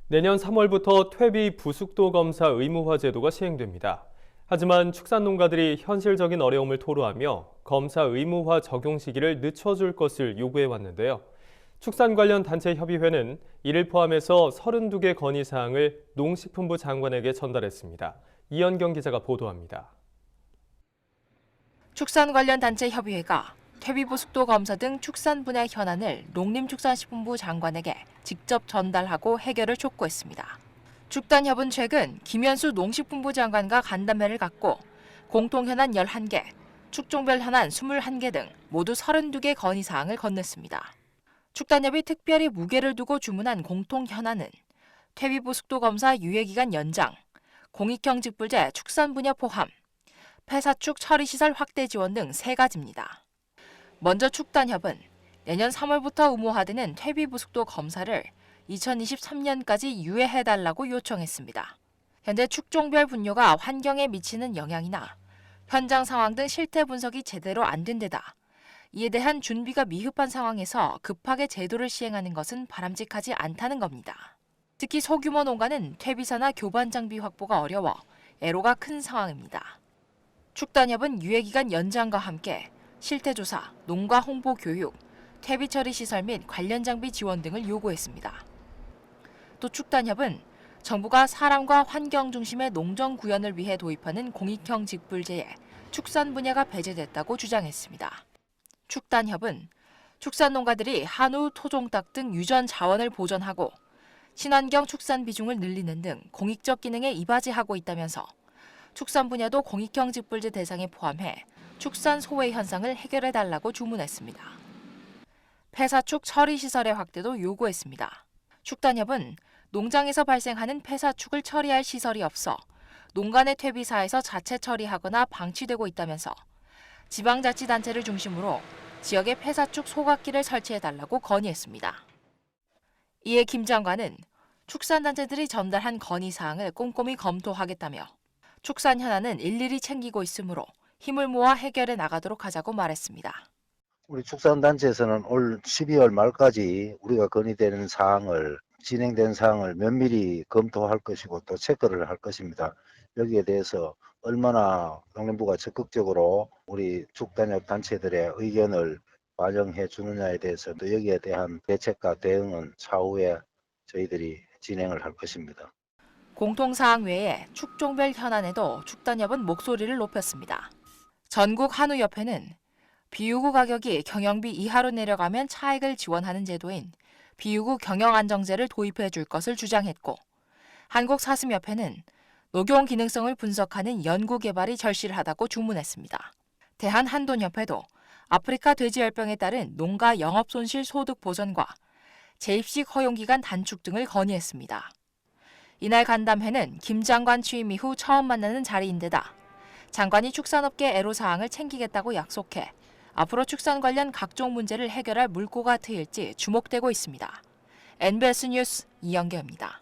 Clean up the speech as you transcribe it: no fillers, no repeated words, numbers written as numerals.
내년 3월부터 퇴비 부숙도 검사 의무화 제도가 시행됩니다. 하지만 축산농가들이 현실적인 어려움을 토로하며 검사 의무화 적용 시기를 늦춰줄 것을 요구해 왔는데요. 축산 관련 단체 협의회는 이를 포함해서 32개 건의사항을 농식품부 장관에게 전달했습니다. 이현경 기자가 보도합니다. 축산 관련 단체 협의회가 퇴비부숙도 검사 등 축산 분야 현안을 농림축산식품부 장관에게 직접 전달하고 해결을 촉구했습니다. 축단협은 최근 김현수 농식품부 장관과 간담회를 갖고 공통 현안 11개, 축종별 현안 21개 등 모두 32개 건의사항을 건넸습니다. 축단협이 특별히 무게를 두고 주문한 공통 현안은 퇴비부숙도 검사 유예기간 연장, 공익형 직불제 축산 분야 포함, 폐사축 처리시설 확대 지원 등 3가지입니다. 먼저 축단협은 내년 3월부터 의무화되는 퇴비부숙도 검사를 2023년까지 유예해달라고 요청했습니다. 현재 축종별 분뇨가 환경에 미치는 영향이나 현장 상황 등 실태 분석이 제대로 안 된 데다 이에 대한 준비가 미흡한 상황에서 급하게 제도를 시행하는 것은 바람직하지 않다는 겁니다. 특히 소규모 농가는 퇴비사나 교반 장비 확보가 어려워 애로가 큰 상황입니다. 축단협은 유예기간 연장과 함께 실태조사, 농가 홍보 교육, 퇴비 처리 시설 및 관련 장비 지원 등을 요구했습니다. 또 축단협은 정부가 사람과 환경 중심의 농정 구현을 위해 도입하는 공익형 직불제에 축산 분야가 배제됐다고 주장했습니다. 축단협은 축산 농가들이 한우, 토종닭 등 유전 자원을 보존하고 친환경 축산 비중을 늘리는 등 공익적 기능에 이바지하고 있다면서 축산 분야도 공익형 직불제 대상에 포함해 축산 소외 현상을 해결해달라고 주문했습니다. 폐사축 처리 시설의 확대도 요구했습니다. 축단협은 농장에서 발생하는 폐사축을 처리할 시설이 없어 농가 내 퇴비사에서 자체 처리하거나 방치되고 있다면서 지방자치단체를 중심으로 지역에 폐사축 소각기를 설치해달라고 건의했습니다. 이에 김 장관은 축산단체들이 전달한 건의사항을 꼼꼼히 검토하겠다며 축산 현안은 일일이 챙기고 있으므로 힘을 모아 해결해 나가도록 하자고 말했습니다. 우리 축산단체에서는 올 12월 말까지 우리가 건의되는 사항을 진행된 사항을 면밀히 검토할 것이고 또 체크를 할 것입니다. 여기에 대해서 얼마나 농림부가 적극적으로 우리 축단협 단체들의 의견을 반영해 주느냐에 대해서 또 여기에 대한 대책과 대응은 차후에 저희들이 진행을 할 것입니다. 공통사항 외에 축종별 현안에도 축단협은 목소리를 높였습니다. 전국한우협회는 비유구 가격이 경영비 이하로 내려가면 차익을 지원하는 제도인 비유구 경영안정제를 도입해 줄 것을 주장했고, 한국사슴협회는 녹용 기능성을 분석하는 연구 개발이 절실하다고 주문했습니다. 대한한돈협회도 아프리카 돼지열병에 따른 농가 영업손실 소득 보전과 재입식 허용기간 단축 등을 건의했습니다. 이날 간담회는 김 장관 취임 이후 처음 만나는 자리인데다 장관이 축산업계 애로사항을 챙기겠다고 약속해 앞으로 축산 관련 각종 문제를 해결할 물꼬가 트일지 주목되고 있습니다. NBS 뉴스 이영경입니다.